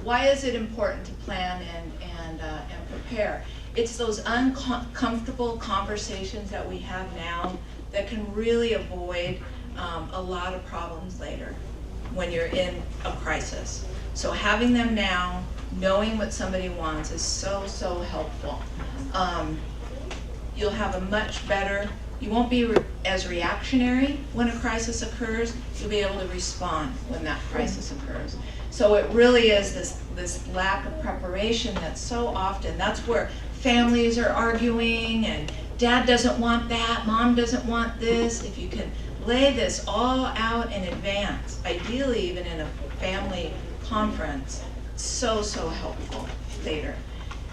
why is it important to plan and prepare? It's those uncomfortable conversations that we have now that can really avoid a lot of problems later when you're in a crisis. So having them now, knowing what somebody wants is so, so helpful. You'll have a much better, you won't be as reactionary when a crisis occurs. You'll be able to respond when that crisis occurs. So it really is this lack of preparation that's so often, that's where families are arguing and dad doesn't want that, mom doesn't want this. If you can lay this all out in advance, ideally even in a family conference, so, so helpful later.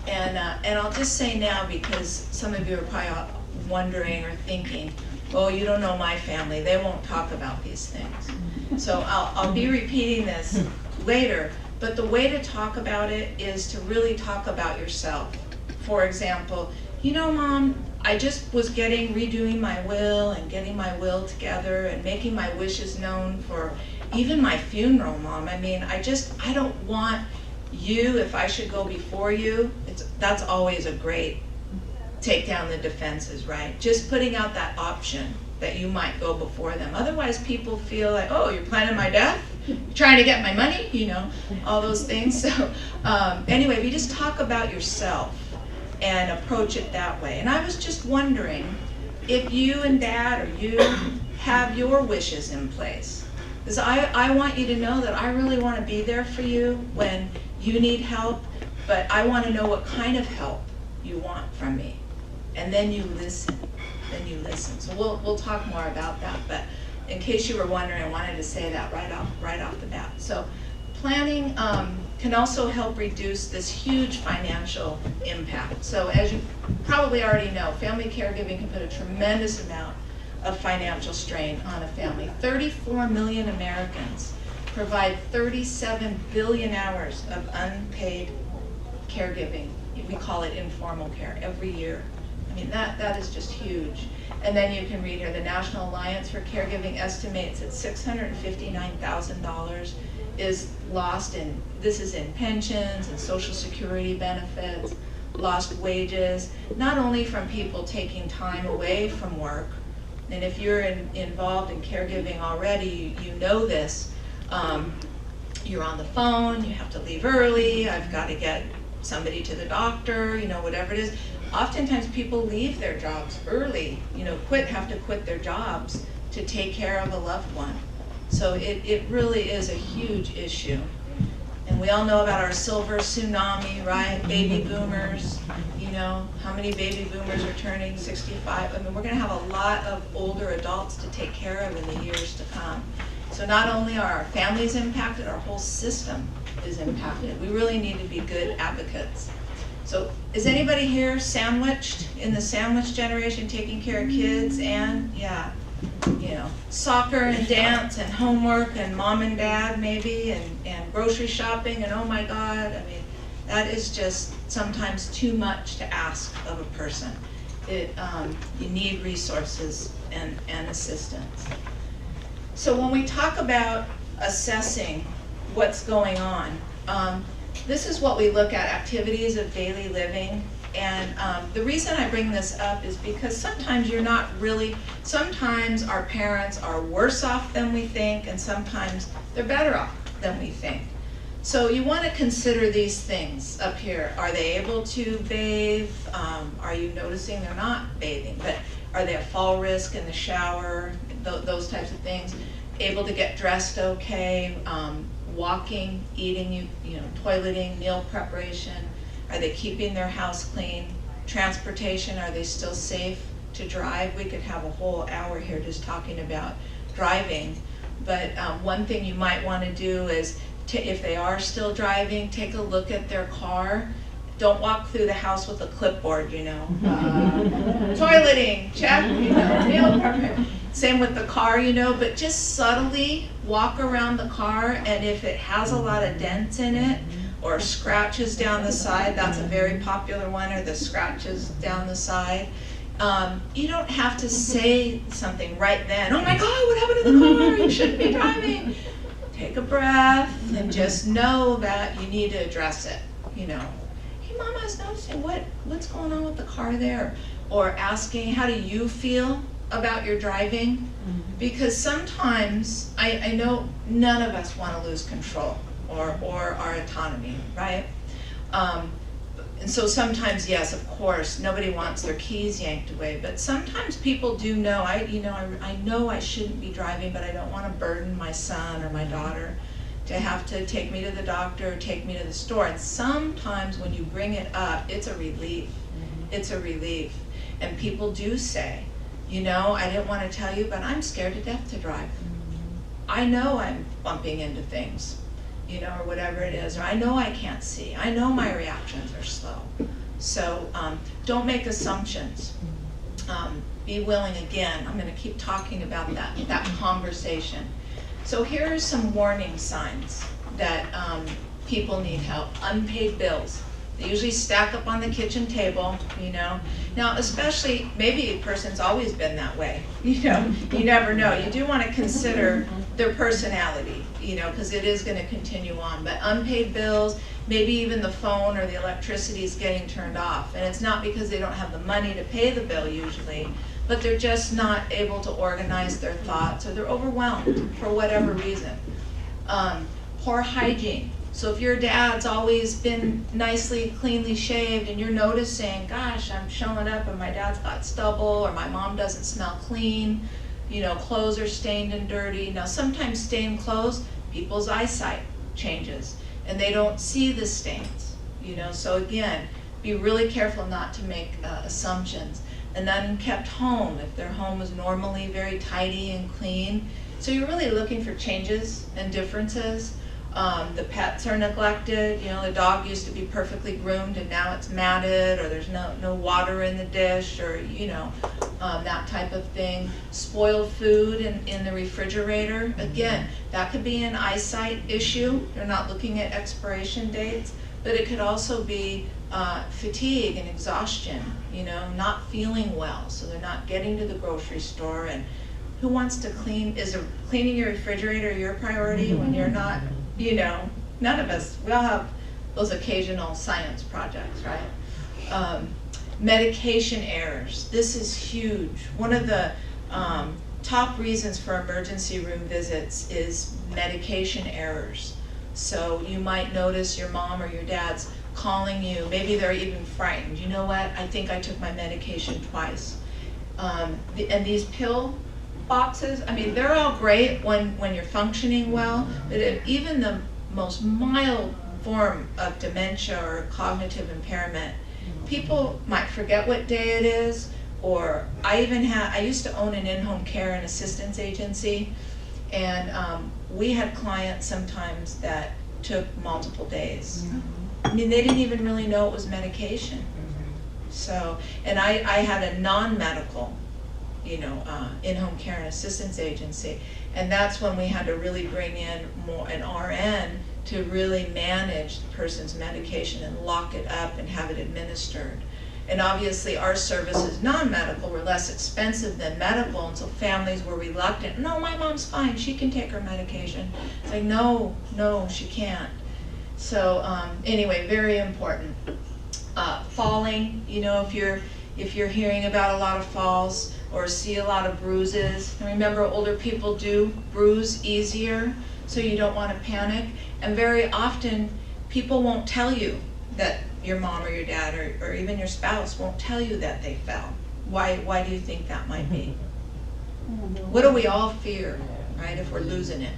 And I'll just say now, because some of you are probably wondering or thinking, well, you don't know my family, they won't talk about these things. So I'll be repeating this later, but the way to talk about it is to really talk about yourself. For example, you know, Mom, I just was redoing my will and getting my will together and making my wishes known for even my funeral, Mom. I mean, I don't want you, if I should go before you, that's always a great take down the defenses, right? Just putting out that option that you might go before them. Otherwise people feel like, oh, you're planning my death? You're trying to get my money? You know, all those things. So anyway, if you just talk about yourself and approach it that way. And I was just wondering if you and Dad or you have your wishes in place. Because I want you to know that I really want to be there for you when you need help, but I want to know what kind of help you want from me. And then you listen. So we'll talk more about that, but in case you were wondering, I wanted to say that right off the bat. So planning can also help reduce this huge financial impact. So as you probably already know, family caregiving can put a tremendous amount of financial strain on a family. 34 million Americans provide 37 billion hours of unpaid caregiving. We call it informal care every year. I mean, that is just huge. And then you can read here, the National Alliance for Caregiving estimates that $659,000 is lost in, this is in pensions and Social Security benefits, lost wages, not only from people taking time away from work, and if you're involved in caregiving already, you know this, you're on the phone, you have to leave early, I've got to get somebody to the doctor, you know, whatever it is. Oftentimes people leave their jobs early, you know, have to quit their jobs to take care of a loved one. So it really is a huge issue. And we all know about our silver tsunami, right? Baby boomers, you know, how many baby boomers are turning 65? I mean, we're gonna have a lot of older adults to take care of in the years to come. So not only are our families impacted, our whole system is impacted. We really need to be good advocates. So is anybody here sandwiched in the sandwich generation, taking care of kids and, yeah, you know, soccer and dance and homework and mom and dad maybe and grocery shopping and oh my God, I mean, that is just sometimes too much to ask of a person. You need resources and assistance. So when we talk about assessing what's going on, this is what we look at, activities of daily living. And the reason I bring this up is because sometimes sometimes our parents are worse off than we think, and sometimes they're better off than we think. So you want to consider these things up here. Are they able to bathe? Are you noticing they're not bathing? But are they at fall risk in the shower? Those types of things. Able to get dressed okay? Walking, eating, you know, toileting, meal preparation. Are they keeping their house clean? Transportation, are they still safe to drive? We could have a whole hour here just talking about driving. But one thing you might want to do is, if they are still driving, take a look at their car. Don't walk through the house with a clipboard, you know. Toileting, check, you know, meal preparation. Same with the car, you know, but just subtly walk around the car, and if it has a lot of dents in it, or scratches down the side, that's a very popular one, or the scratches down the side. You don't have to say something right then, oh my God, what happened to the car? You shouldn't be driving. take a breath and just know that you need to address it. You know, hey mom, I was noticing what's going on with the car there, or asking how do you feel about your driving, because sometimes I know none of us want to lose control or our autonomy, right? And so sometimes, yes, of course, nobody wants their keys yanked away, but sometimes people do know, I know I shouldn't be driving, but I don't want to burden my son or my daughter to have to take me to the doctor or take me to the store. And sometimes when you bring it up, it's a relief. It's a relief. And people do say, you know, I didn't want to tell you, but I'm scared to death to drive. I know I'm bumping into things, you know, or whatever it is, or I know I can't see. I know my reactions are slow. So don't make assumptions. Be willing, again, I'm going to keep talking about that conversation. So here are some warning signs that people need help. Unpaid bills. They usually stack up on the kitchen table, you know. Now, especially, maybe a person's always been that way, you know. You never know. You do want to consider their personality, you know, because it is going to continue on. But unpaid bills, maybe even the phone or the electricity is getting turned off. And it's not because they don't have the money to pay the bill usually, but they're just not able to organize their thoughts, or they're overwhelmed for whatever reason. Poor hygiene. So if your dad's always been nicely, cleanly shaved, and you're noticing, gosh, I'm showing up and my dad's got stubble, or my mom doesn't smell clean, you know, clothes are stained and dirty. Now sometimes stained clothes, people's eyesight changes and they don't see the stains, you know. So again, be really careful not to make assumptions. An unkept home, if their home is normally very tidy and clean. So you're really looking for changes and differences. The pets are neglected. You know, the dog used to be perfectly groomed and now it's matted, or there's no water in the dish, or, you know, that type of thing. Spoiled food in the refrigerator. Again, that could be an eyesight issue. They're not looking at expiration dates, but it could also be fatigue and exhaustion, you know, not feeling well, so they're not getting to the grocery store. And who wants to clean? Is cleaning your refrigerator your priority when you're not? You know, none of us. We all have those occasional science projects, right? Medication errors. This is huge. One of the top reasons for emergency room visits is medication errors. So you might notice your mom or your dad's calling you. Maybe they're even frightened. You know what? I think I took my medication twice. And these pill boxes, I mean, they're all great when you're functioning well, but if even the most mild form of dementia or cognitive impairment, people might forget what day it is. Or I used to own an in-home care and assistance agency, and we had clients sometimes that took multiple days. I mean, they didn't even really know it was medication. So, and I had a non-medical, you know, in-home care and assistance agency, and that's when we had to really bring in an RN to really manage the person's medication and lock it up and have it administered. And obviously our services, non-medical, were less expensive than medical, and so families were reluctant. No, my mom's fine, she can take her medication. It's like, no, she can't. So anyway, very important. Falling, you know, if you're hearing about a lot of falls or see a lot of bruises, and remember, older people do bruise easier, so you don't want to panic. And very often people won't tell you that your mom or your dad or even your spouse won't tell you that they fell. Why do you think that might be? What do we all fear, right, if we're losing it?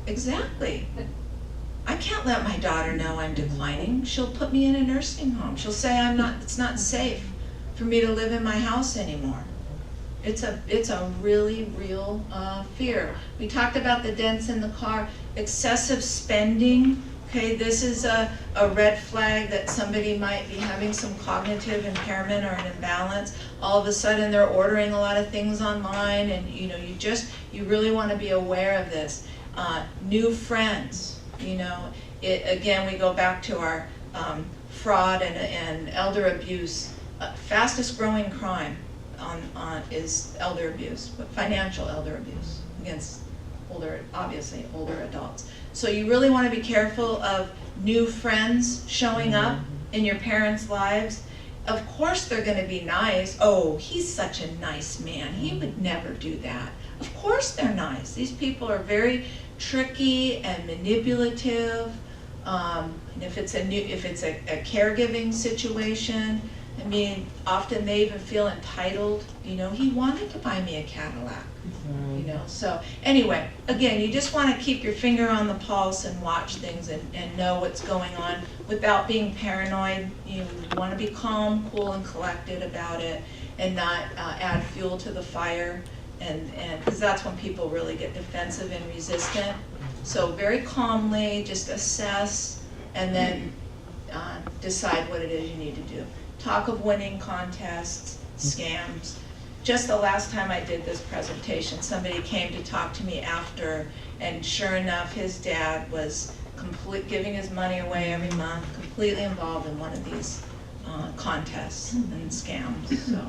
Exactly. I can't let my daughter know I'm declining. She'll put me in a nursing home. She'll say it's not safe for me to live in my house anymore. It's a really real fear. We talked about the dents in the car. Excessive spending. Okay, this is a red flag that somebody might be having some cognitive impairment or an imbalance. All of a sudden they're ordering a lot of things online, and you know, you really want to be aware of this. New friends, you know, again, we go back to our fraud and elder abuse. Fastest growing crime is elder abuse, but financial elder abuse against obviously older adults. So you really want to be careful of new friends showing up in your parents' lives. Of course they're going to be nice. Oh, he's such a nice man. He would never do that. Of course they're nice. These people are very tricky and manipulative. And if it's a caregiving situation, I mean, often they even feel entitled. You know, he wanted to buy me a Cadillac. You know, so anyway, again, you just want to keep your finger on the pulse and watch things and know what's going on without being paranoid. You want to be calm, cool, and collected about it, and not add fuel to the fire, and because that's when people really get defensive and resistant. So very calmly, just assess, and then decide what it is you need to do. Talk of winning contests, scams. Just the last time I did this presentation, somebody came to talk to me after, and sure enough, his dad was giving his money away every month, completely involved in one of these contests and scams. So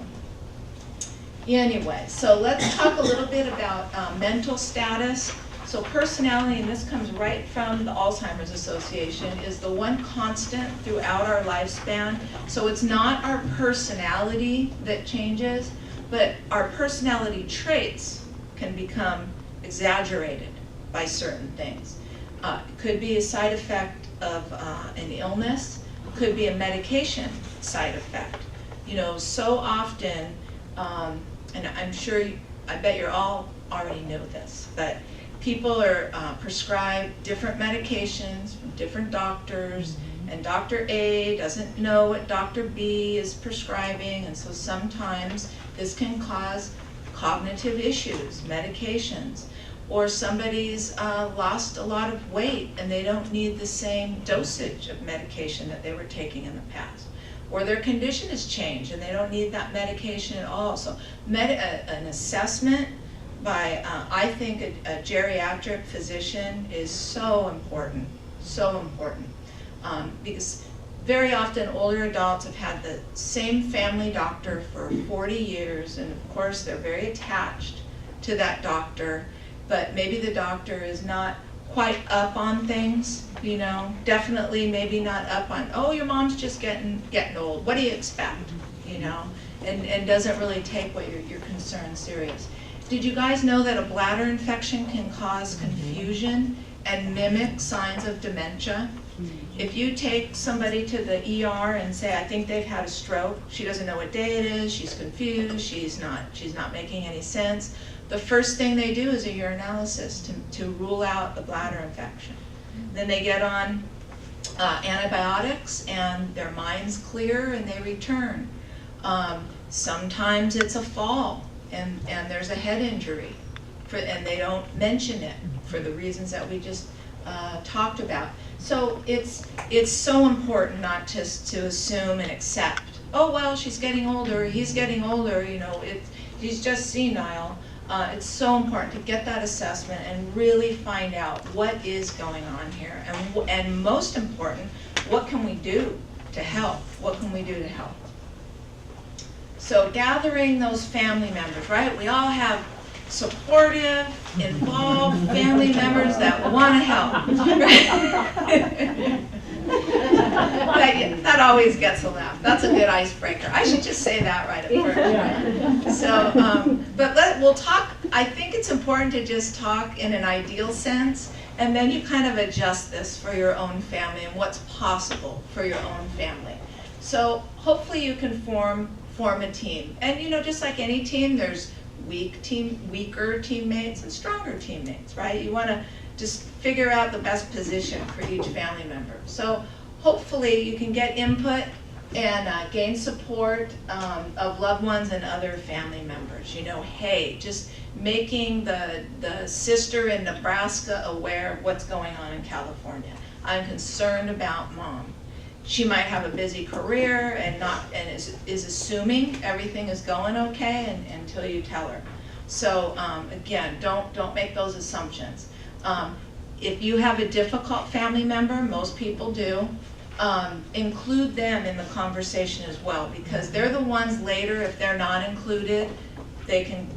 anyway, so let's talk a little bit about mental status. So personality, and this comes right from the Alzheimer's Association, is the one constant throughout our lifespan. So it's not our personality that changes, but our personality traits can become exaggerated by certain things. It could be a side effect of an illness, it could be a medication side effect. You know, so often, and I'm sure, I bet you're all already know this, but people are prescribed different medications from different doctors, and Dr. A doesn't know what Dr. B is prescribing, and so sometimes this can cause cognitive issues, medications, or somebody's lost a lot of weight and they don't need the same dosage of medication that they were taking in the past. Or their condition has changed and they don't need that medication at all. So an assessment by, I think, a geriatric physician is so important, because very often older adults have had the same family doctor for 40 years, and of course they're very attached to that doctor, but maybe the doctor is not quite up on things, you know, definitely maybe not up on, oh, your mom's just getting old, what do you expect, you know, and doesn't really take what your concern serious. Did you guys know that a bladder infection can cause confusion and mimic signs of dementia? If you take somebody to the ER and say, I think they've had a stroke, she doesn't know what day it is, she's confused, she's not making any sense, the first thing they do is a urinalysis to rule out the bladder infection. Then they get on antibiotics and their mind's clear and they return. Sometimes it's a fall and there's a head injury, and they don't mention it for the reasons that we just talked about. So it's so important not just to assume and accept, oh, well, she's getting older, he's getting older, you know, he's just senile. It's so important to get that assessment and really find out what is going on here. And most important, what can we do to help? What can we do to help? So gathering those family members, right? We all have supportive, involved family members that want to help. That always gets a laugh. That's a good icebreaker. I should just say that right at first. So, but we'll talk. I think it's important to just talk in an ideal sense, and then you kind of adjust this for your own family and what's possible for your own family. So hopefully you can form a team. And you know, just like any team, there's weaker teammates and stronger teammates, right? You want to just figure out the best position for each family member. So hopefully you can get input and gain support of loved ones and other family members. You know, hey, just making the sister in Nebraska aware of what's going on in California. I'm concerned about mom. She might have a busy career and is assuming everything is going okay until you tell her. So again, don't make those assumptions. If you have a difficult family member, most people do, include them in the conversation as well, because they're the ones later, if they're not included, they can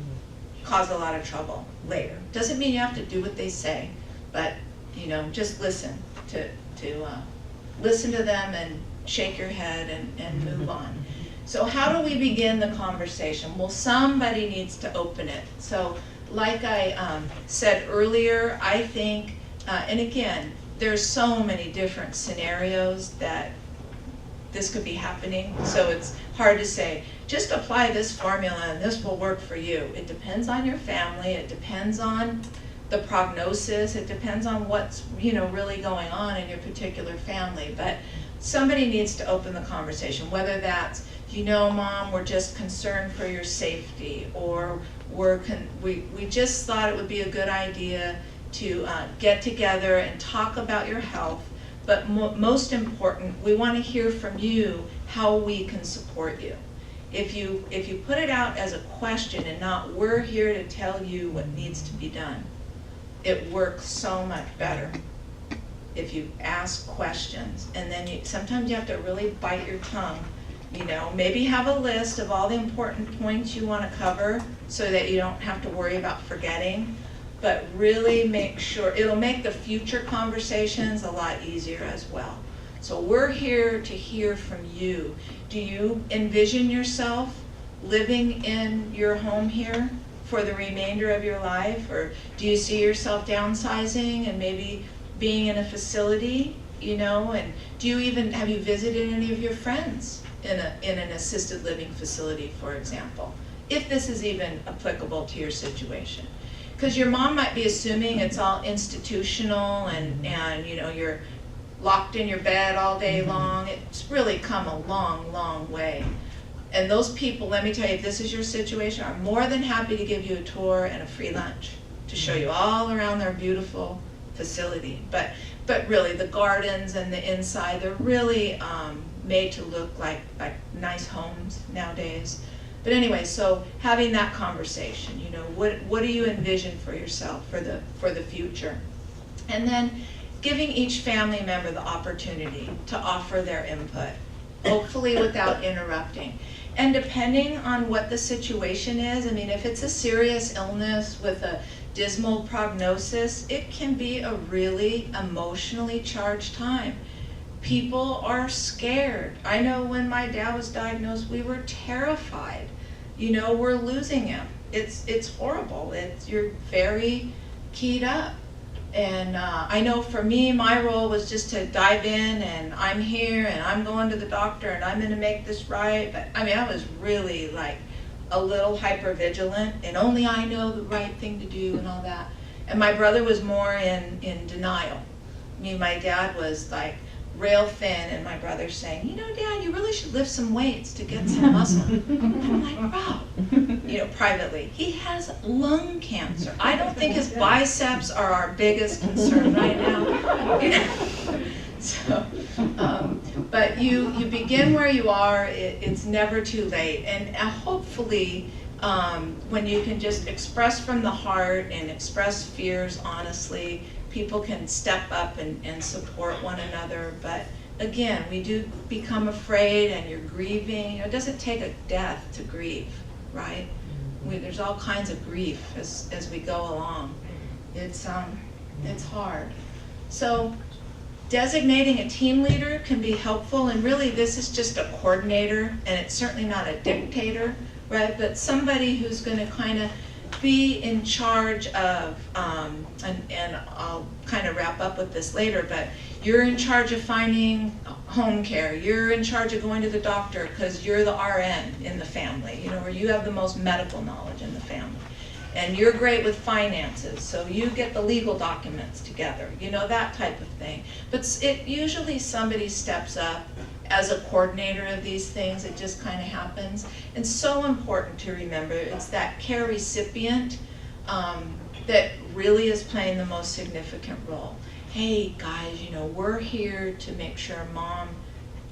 cause a lot of trouble later. Doesn't mean you have to do what they say, but you know, just listen to listen to them and shake your head and move on. So how do we begin the conversation? Well, somebody needs to open it. So like I said earlier, I think, and again, there's so many different scenarios that this could be happening, so it's hard to say, just apply this formula and this will work for you. It depends on your family, it depends on the prognosis, it depends on what's, you know, really going on in your particular family, but somebody needs to open the conversation, whether that's, you know, Mom, we're just concerned for your safety, or we just thought it would be a good idea to get together and talk about your health. But most important, we want to hear from you how we can support you. If you put it out as a question and not, we're here to tell you what needs to be done, it works so much better if you ask questions. And then sometimes you have to really bite your tongue. You know, maybe have a list of all the important points you want to cover so that you don't have to worry about forgetting. But really make sure, it'll make the future conversations a lot easier as well. So we're here to hear from you. Do you envision yourself living in your home here for the remainder of your life? Or do you see yourself downsizing and maybe being in a facility, you know? And have you visited any of your friends in an assisted living facility, for example? If this is even applicable to your situation. Because your mom might be assuming it's all institutional and you know, you're locked in your bed all day long. It's really come a long, long way. And those people, let me tell you, if this is your situation, are more than happy to give you a tour and a free lunch to show you all around their beautiful facility. But really, the gardens and the inside, they're really made to look like nice homes nowadays. But anyway, so having that conversation, you know, what do you envision for yourself for the future? And then giving each family member the opportunity to offer their input, hopefully without interrupting. And depending on what the situation is, I mean, if it's a serious illness with a dismal prognosis, it can be a really emotionally charged time. People are scared. I know when my dad was diagnosed, we were terrified. You know, we're losing him. It's horrible. You're very keyed up. And I know for me, my role was just to dive in, and I'm here and I'm going to the doctor and I'm gonna make this right. But I mean, I was really like a little hyper vigilant, and only I know the right thing to do and all that. And my brother was more in denial. I mean, my dad was like rail thin, and my brother's saying, you know, Dad, you really should lift some weights to get some muscle. I'm like, wow. You know, privately, he has lung cancer. I don't think his biceps are our biggest concern right now. You know? So, but you begin where you are. It's never too late, and hopefully, when you can just express from the heart and express fears honestly, people can step up and support one another. But again, we do become afraid, and you're grieving. You know, it doesn't take a death to grieve, right? There's all kinds of grief as we go along. It's hard. So designating a team leader can be helpful, and really this is just a coordinator, and it's certainly not a dictator, right? But somebody who's going to kind of be in charge of, and I'll kind of wrap up with this later, but you're in charge of finding home care. You're in charge of going to the doctor because you're the RN in the family, you know, or you have the most medical knowledge in the family. And you're great with finances, so you get the legal documents together, you know, that type of thing. But it usually somebody steps up as a coordinator of these things. It just kind of happens. And so important to remember, it's that care recipient that really is playing the most significant role. Hey guys, you know, we're here to make sure Mom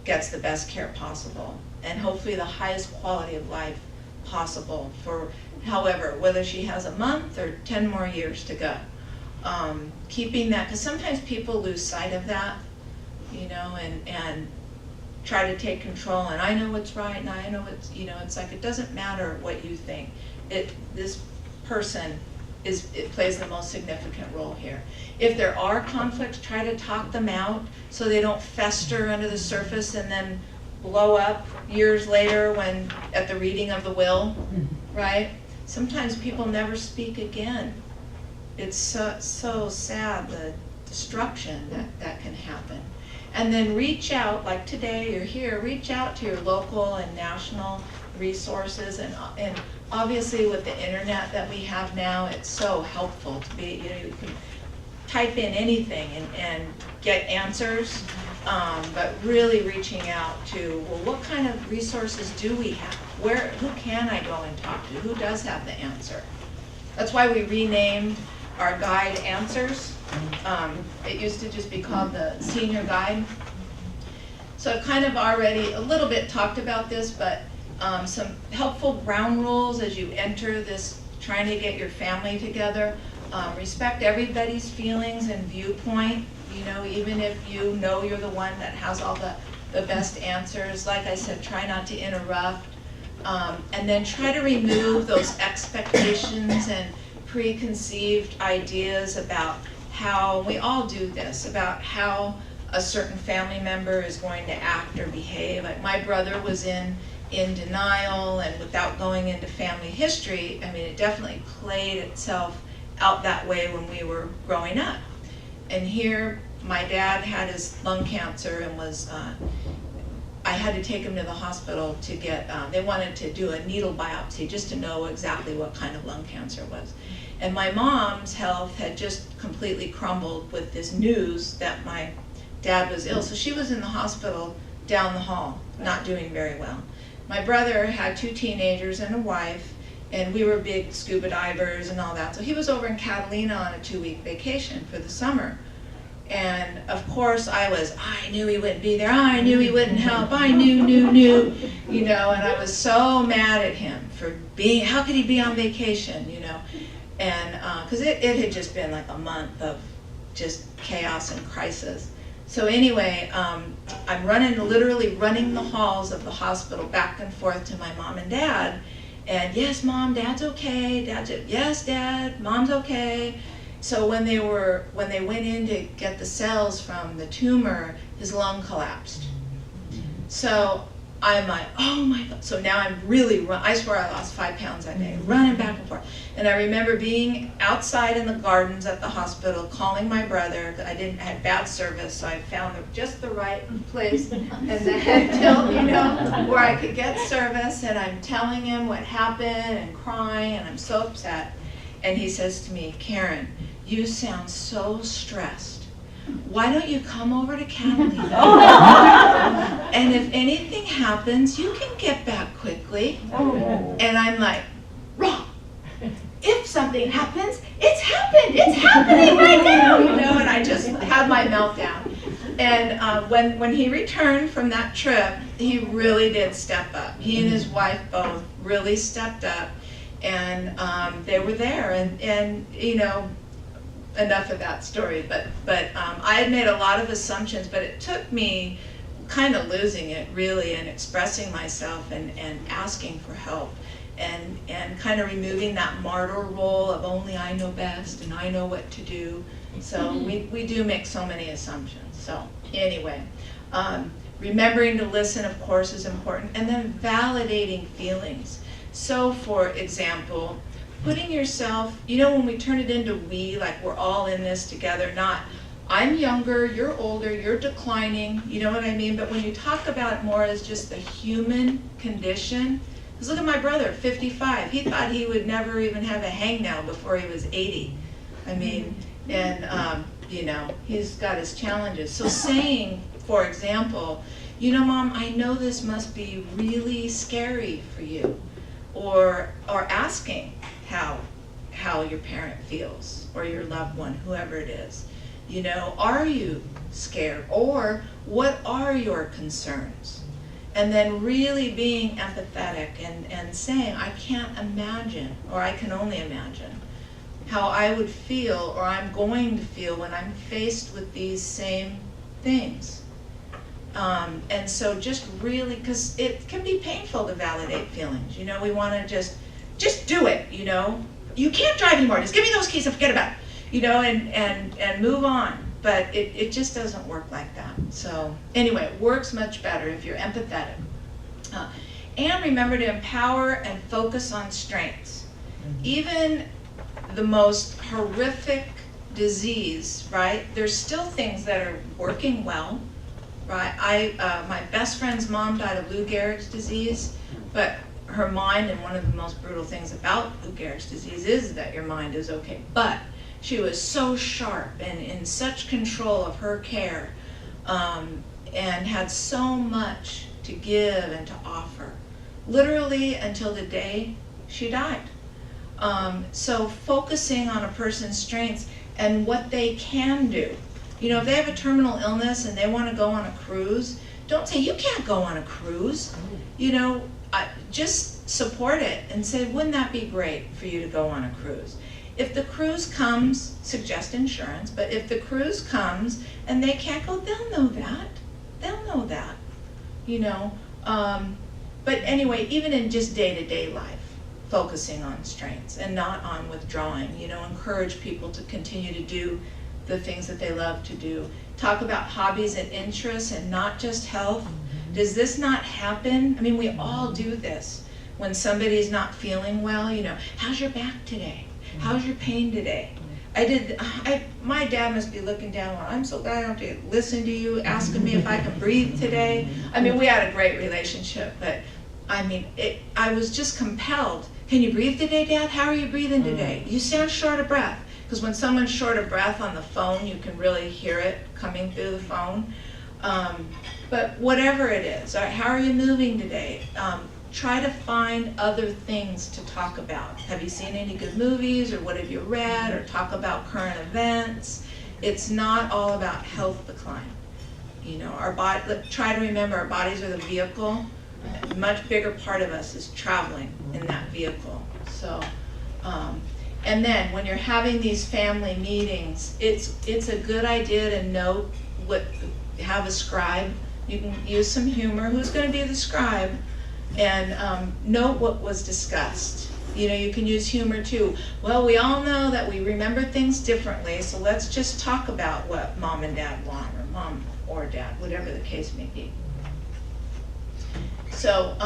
gets the best care possible, and hopefully the highest quality of life possible for however, whether she has a month or 10 more years to go. Keeping that, because sometimes people lose sight of that, you know, and try to take control, and I know what's right, and I know what's, you know, it's like, it doesn't matter what you think. This person it plays the most significant role here. If there are conflicts, try to talk them out so they don't fester under the surface and then blow up years later when at the reading of the will, right? Sometimes people never speak again. It's so sad, the destruction that can happen. And then reach out, like today you're here, reach out to your local and national resources, and obviously with the internet that we have now, it's so helpful to be, you can type in anything and get answers, but really reaching out to, well, what kind of resources do we have? Who can I go and talk to? Who does have the answer? That's why we renamed our guide Answers. It used to just be called the Senior Guide. So I've kind of already a little bit talked about this, but some helpful ground rules as you enter this, trying to get your family together. Respect everybody's feelings and viewpoint, even if you know you're the one that has all the best answers. Like I said, try not to interrupt. And then try to remove those expectations and preconceived ideas about how, we all do this, about how a certain family member is going to act or behave. Like my brother was in denial, and without going into family history, I mean, it definitely played itself out that way when we were growing up. And here, my dad had his lung cancer and was, I had to take him to the hospital to get, they wanted to do a needle biopsy just to know exactly what kind of lung cancer it was. And my mom's health had just completely crumbled with this news that my dad was ill. So she was in the hospital down the hall, not doing very well. My brother had 2 teenagers and a wife, and we were big scuba divers and all that. So he was over in Catalina on a 2-week vacation for the summer. And of course I knew he wouldn't be there. I knew he wouldn't help. I knew, and I was so mad at him for being, how could he be on vacation, And because it had just been like a month of just chaos and crisis. So anyway, I'm literally running the halls of the hospital back and forth to my mom and dad. And yes, Mom, Dad's okay. Yes, Dad, Mom's okay. So when they went in to get the cells from the tumor, his lung collapsed. So I'm like, oh my God. So now I'm really, I swear I lost 5 pounds that day, running back and forth. And I remember being outside in the gardens at the hospital, calling my brother. I had bad service, so I found just the right place and the head tilt, where I could get service. And I'm telling him what happened and crying, and I'm so upset. And he says to me, Karen, you sound so stressed. Why don't you come over to Catalina? And if anything happens, you can get back quickly. And I'm like, wrong. If something happens, it's happened. It's happening right now, and I just had my meltdown. And when he returned from that trip, he really did step up. He and his wife both really stepped up, and they were there. And enough of that story, but I had made a lot of assumptions, but it took me kind of losing it really and expressing myself and asking for help and kind of removing that martyr role of only I know best and I know what to do. So we do make so many assumptions. So anyway, remembering to listen, of course, is important, and then validating feelings. So for example, putting yourself, when we turn it into we, like we're all in this together, not I'm younger, you're older, you're declining, you know what I mean? But when you talk about it more as just the human condition, because look at my brother, 55. He thought he would never even have a hangnail before he was 80. I mean, and he's got his challenges. So saying, for example, Mom, I know this must be really scary for you, or asking how your parent feels, or your loved one, whoever it is. Are you scared? Or what are your concerns? And then really being empathetic and saying, I can't imagine, or I can only imagine how I would feel, or I'm going to feel when I'm faced with these same things. And so just really, because it can be painful to validate feelings. We want to just do it, you can't drive anymore, just give me those keys and forget about it, you know, and move on. But it just doesn't work like that. So anyway, it works much better if you're empathetic. And remember to empower and focus on strengths. Even the most horrific disease, right? There's still things that are working well, right? My best friend's mom died of Lou Gehrig's disease, but her mind, and one of the most brutal things about Lou Gehrig's disease is that your mind is okay. But she was so sharp and in such control of her care, and had so much to give and to offer, literally until the day she died. So focusing on a person's strengths and what they can do. You know, if they have a terminal illness and they want to go on a cruise, don't say, you can't go on a cruise. You know, just support it and say, wouldn't that be great for you to go on a cruise? If the cruise comes, suggest insurance, but if the cruise comes and they can't go, they'll know that. They'll know that, you know. But anyway, even in just day-to-day life, focusing on strengths and not on withdrawing, you know, encourage people to continue to do the things that they love to do. Talk about hobbies and interests and not just health. Does this not happen? I mean, we all do this. When somebody's not feeling well, you know, how's your back today? How's your pain today? My dad must be looking down, well, I'm so glad I don't have to listen to you asking me if I can breathe today. I mean, we had a great relationship, but I mean, I was just compelled. Can you breathe today, Dad? How are you breathing today? You sound short of breath. Because when someone's short of breath on the phone, you can really hear it coming through the phone. But whatever it is, all right, how are you moving today? Try to find other things to talk about. Have you seen any good movies, or what have you read, or talk about current events? It's not all about health decline. You know, our body. Try to remember our bodies are the vehicle. A much bigger part of us is traveling in that vehicle. So, and then when you're having these family meetings, it's a good idea to have a scribe. You can use some humor. Who's going to be the scribe? And note what was discussed. You know, you can use humor too. Well, we all know that we remember things differently, so let's just talk about what mom and dad want, or mom or dad, whatever the case may be. So,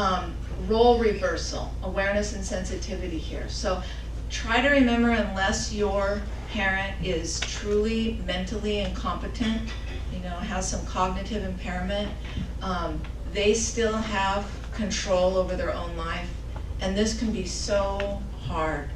role reversal, awareness and sensitivity here. So, try to remember, unless your parent is truly mentally incompetent, you know, has some cognitive impairment, they still have control over their own life, and this can be so hard.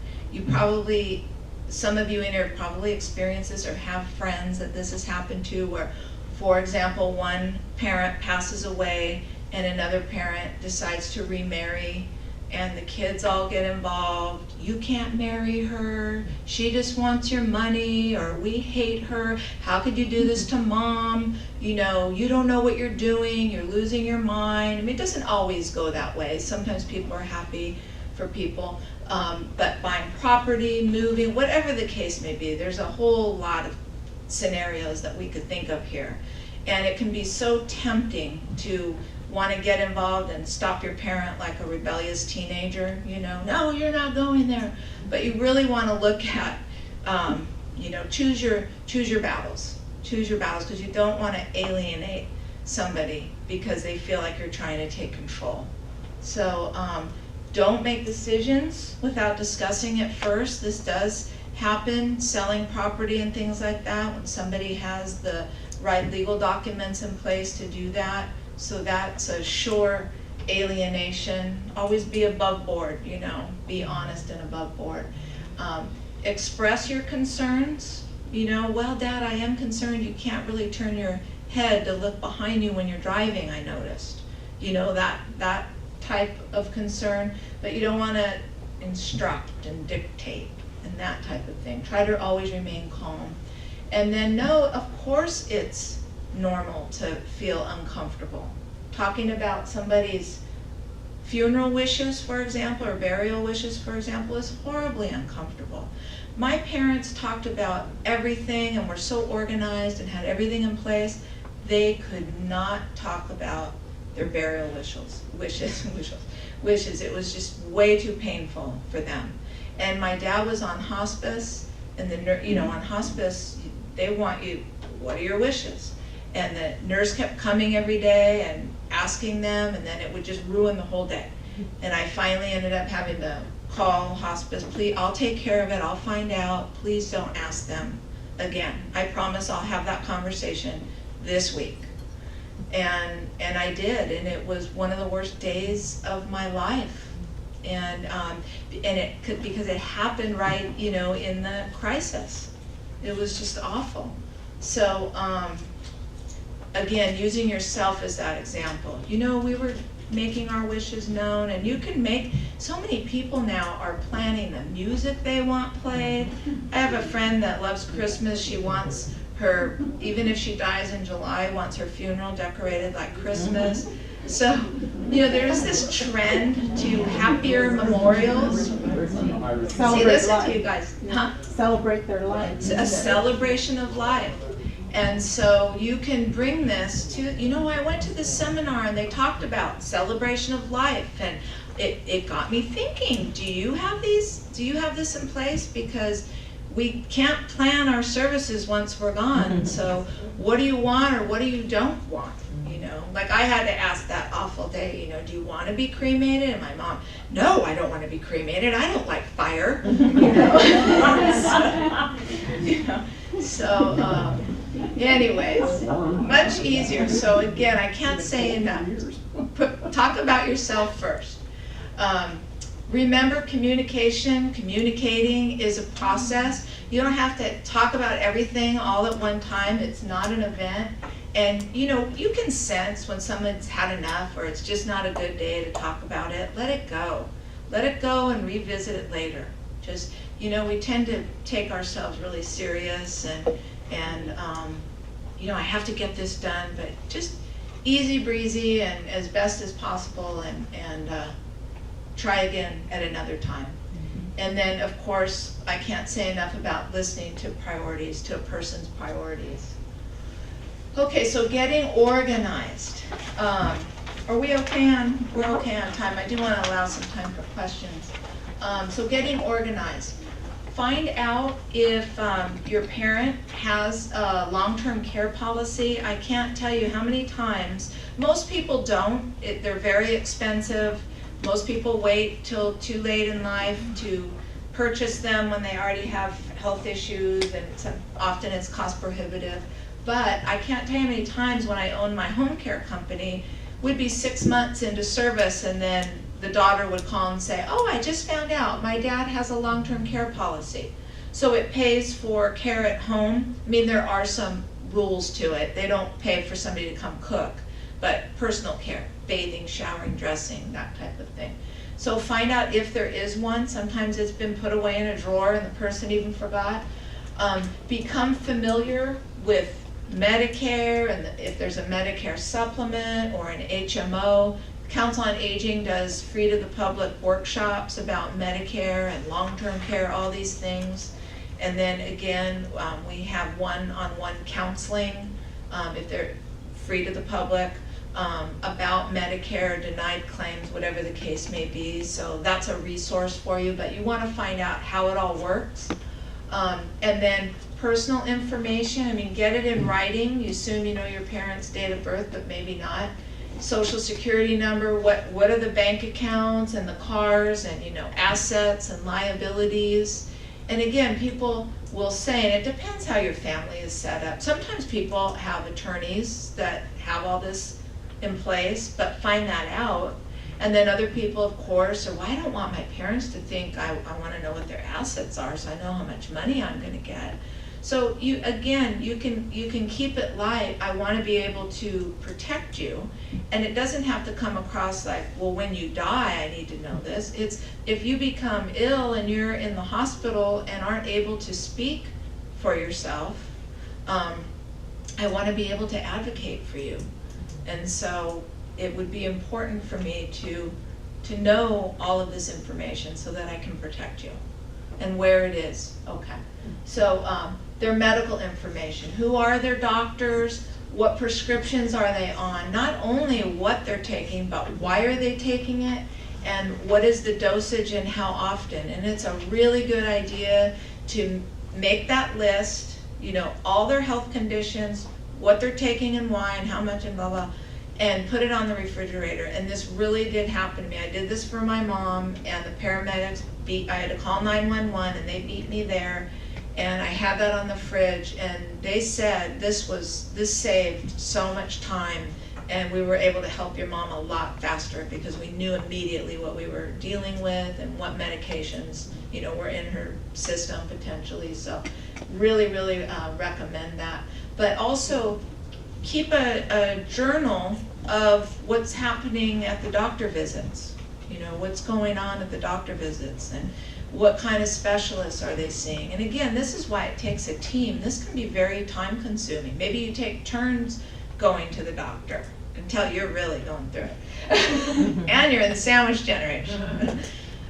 Some of you in here probably experienced this or have friends that this has happened to, where, for example, one parent passes away and another parent decides to remarry, and the kids all get involved. You can't marry her, she just wants your money, or we hate her, how could you do this to mom? You know, you don't know what you're doing, you're losing your mind. I mean, it doesn't always go that way. Sometimes people are happy for people, but buying property, moving, whatever the case may be, there's a whole lot of scenarios that we could think of here. And it can be so tempting to want to get involved and stop your parent like a rebellious teenager, you know, no, you're not going there. But you really want to look at, you know, choose your battles. Choose your battles, because you don't want to alienate somebody because they feel like you're trying to take control. So don't make decisions without discussing it first. This does happen, selling property and things like that, when somebody has the right legal documents in place to do that. So that's a sure alienation. Always be above board, you know, be honest and above board. Express your concerns. You know, well, Dad, I am concerned you can't really turn your head to look behind you when you're driving, I noticed. You know, that type of concern, but you don't want to instruct and dictate and that type of thing. Try to always remain calm. And then know, of course, it's normal to feel uncomfortable. Talking about somebody's funeral wishes, for example, or burial wishes, for example, is horribly uncomfortable. My parents talked about everything and were so organized and had everything in place, they could not talk about their burial wishes. It was just way too painful for them. And my dad was on hospice, and on hospice, they want you, what are your wishes? And the nurse kept coming every day and asking them, and then it would just ruin the whole day. And I finally ended up having to call hospice, please, I'll take care of it, I'll find out, please don't ask them again. I promise I'll have that conversation this week. And I did, and it was one of the worst days of my life. And it could, because it happened right, in the crisis. It was just awful. So, again, using yourself as that example. We were making our wishes known, and you can make, so many people now are planning the music they want played. I have a friend that loves Christmas. She wants her, even if she dies in July, wants her funeral decorated like Christmas. So, there's this trend to happier memorials. See, listen to you guys. Huh? Celebrate their life. It's a celebration of life. And so you can bring this to, I went to this seminar and they talked about celebration of life, and it got me thinking, do you have this in place? Because we can't plan our services once we're gone. So what do you want or what do you don't want? Like I had to ask that awful day, do you want to be cremated? And my mom, no, I don't want to be cremated. I don't like fire. So anyways, much easier. So again, I can't say enough. Talk about yourself first. Remember, communicating is a process. You don't have to talk about everything all at one time. It's not an event. And you can sense when someone's had enough or it's just not a good day to talk about it. Let it go. Let it go and revisit it later. Just, we tend to take ourselves really serious and I have to get this done, but just easy breezy and as best as possible, and try again at another time. And then, of course, I can't say enough about listening to priorities, to a person's priorities. Okay, so getting organized. Are we okay on, we're okay on time? I do want to allow some time for questions. So getting organized. Find out if your parent has a long-term care policy. I can't tell you how many times. Most people don't. They're very expensive. Most people wait till too late in life to purchase them when they already have health issues, and often it's cost prohibitive. But I can't tell you how many times when I owned my home care company, we'd be 6 months into service and then the daughter would call and say, oh, I just found out my dad has a long-term care policy. So it pays for care at home. I mean, there are some rules to it. They don't pay for somebody to come cook, but personal care, bathing, showering, dressing, that type of thing. So find out if there is one. Sometimes it's been put away in a drawer and the person even forgot. Become familiar with Medicare, and if there's a Medicare supplement or an HMO. Council on Aging does free to the public workshops about Medicare and long-term care, all these things. And then again, we have one-on-one counseling, if they're free to the public, about Medicare, denied claims, whatever the case may be. So that's a resource for you, but you want to find out how it all works. And then personal information, I mean, get it in writing. You assume you know your parents' date of birth, but maybe not. Social security number, what are the bank accounts and the cars and, assets and liabilities. And again, people will say, and it depends how your family is set up. Sometimes people have attorneys that have all this in place, but find that out. And then other people, of course, are, well, I don't want my parents to think I want to know what their assets are, so I know how much money I'm going to get. So you can keep it light. I want to be able to protect you, and it doesn't have to come across like, well, when you die, I need to know this. It's if you become ill and you're in the hospital and aren't able to speak for yourself, I want to be able to advocate for you, and so it would be important for me to know all of this information so that I can protect you and where it is. Okay, so their medical information. Who are their doctors? What prescriptions are they on? Not only what they're taking, but why are they taking it? and what is the dosage and how often. And it's a really good idea to make that list, you know, all their health conditions, what they're taking and why and how much and blah, blah, and put it on the refrigerator. And this really did happen to me. I did this for my mom, and the paramedics I had to call 911 and they beat me there. And I had that on the fridge, and they said this saved so much time, and we were able to help your mom a lot faster because we knew immediately what we were dealing with and what medications, you know, were in her system potentially. So really, really recommend that. But also keep a journal of what's happening at the doctor visits, you know, what's going on at the doctor visits, and what kind of specialists are they seeing. And again, this is why it takes a team. This can be very time consuming. Maybe you take turns going to the doctor until you're really going through it. And you're in the sandwich generation.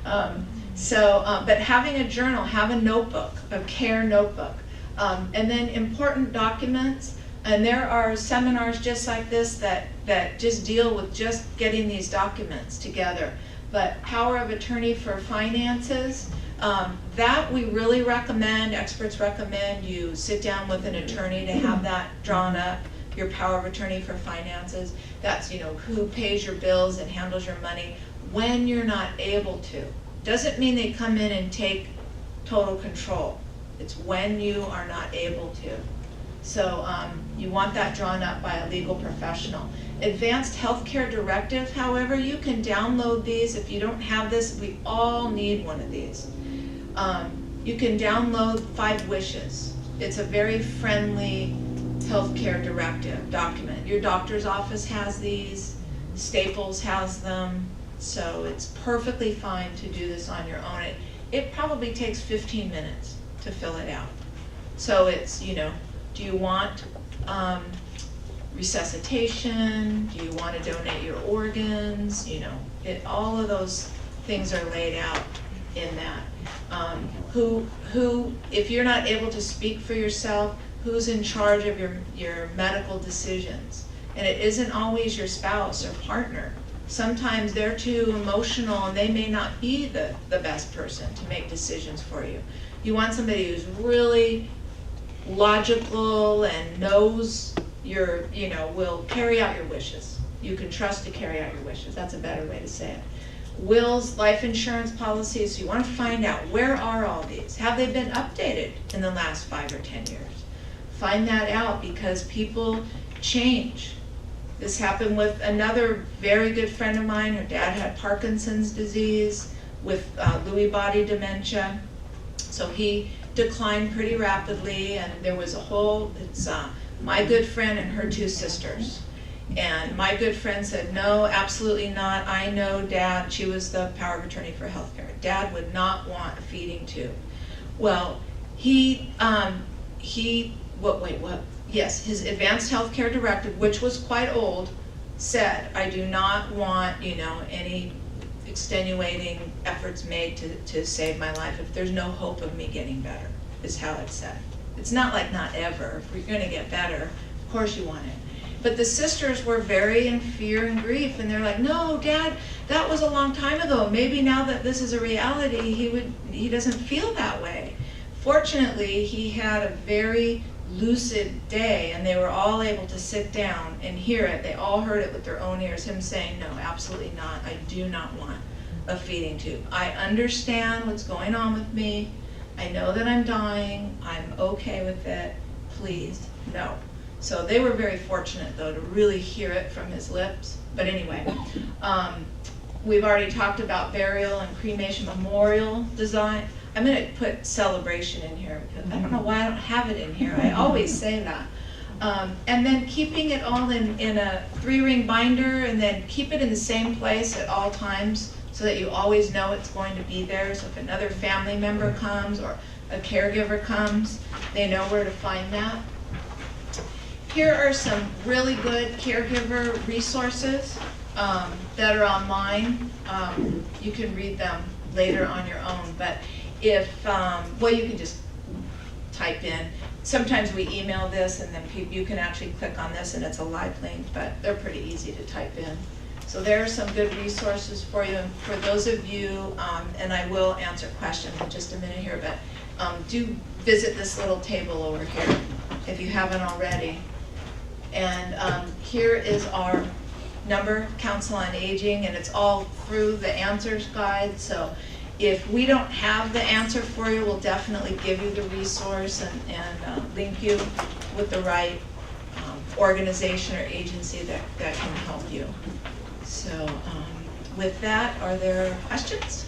But having a journal, have a notebook, a care notebook. And then important documents. And there are seminars just like this that just deal with just getting these documents together. But power of attorney for finances, that we really recommend, experts recommend you sit down with an attorney to have that drawn up, your power of attorney for finances. That's, you know, who pays your bills and handles your money when you're not able to. Doesn't mean they come in and take total control. It's when you are not able to. So you want that drawn up by a legal professional. Advanced Healthcare Directive, however, you can download these. If you don't have this, we all need one of these. You can download 5 Wishes. It's a very friendly healthcare directive document. Your doctor's office has these, Staples has them, so it's perfectly fine to do this on your own. It probably takes 15 minutes to fill it out. So it's, you know, do you want resuscitation? Do you want to donate your organs? You know, all of those things are laid out in that. If you're not able to speak for yourself, who's in charge of your medical decisions? And it isn't always your spouse or partner. Sometimes they're too emotional and they may not be the best person to make decisions for you. You want somebody who's really logical and knows will carry out your wishes. You can trust to carry out your wishes. That's a better way to say it. Wills, life insurance policies, so you want to find out, where are all these? Have they been updated in the last 5 or 10 years? Find that out, because people change. This happened with another very good friend of mine. Her dad had Parkinson's disease with Lewy body dementia. So he declined pretty rapidly, and there was a whole, my good friend and her 2 sisters. And my good friend said, no, absolutely not. I know Dad. She was the power of attorney for healthcare. Dad would not want a feeding tube. Well, his Advanced Healthcare Directive, which was quite old, said, I do not want, any extenuating efforts made to save my life if there's no hope of me getting better, is how it said. It's not like not ever. If you're going to get better, of course you want it. But the sisters were very in fear and grief, and they're like, no, Dad, that was a long time ago. Maybe now that this is a reality, he doesn't feel that way. Fortunately, he had a very lucid day, and they were all able to sit down and hear it. They all heard it with their own ears, him saying, no, absolutely not. I do not want a feeding tube. I understand what's going on with me. I know that I'm dying. I'm okay with it. Please, no. So they were very fortunate, though, to really hear it from his lips. But anyway, we've already talked about burial and cremation memorial design. I'm going to put celebration in here, because I don't know why I don't have it in here. I always say that. And then keeping it all in a 3-ring binder, and then keep it in the same place at all times so that you always know it's going to be there. So if another family member comes or a caregiver comes, they know where to find that. Here are some really good caregiver resources that are online. You can read them later on your own, but you can just type in. Sometimes we email this, and then you can actually click on this and it's a live link, but they're pretty easy to type in. So there are some good resources for you, and for those of you, and I will answer questions in just a minute here, but do visit this little table over here if you haven't already. And here is our number, Council on Aging, and it's all through the answers guide. So if we don't have the answer for you, we'll definitely give you the resource and link you with the right organization or agency that can help you. So with that, are there questions?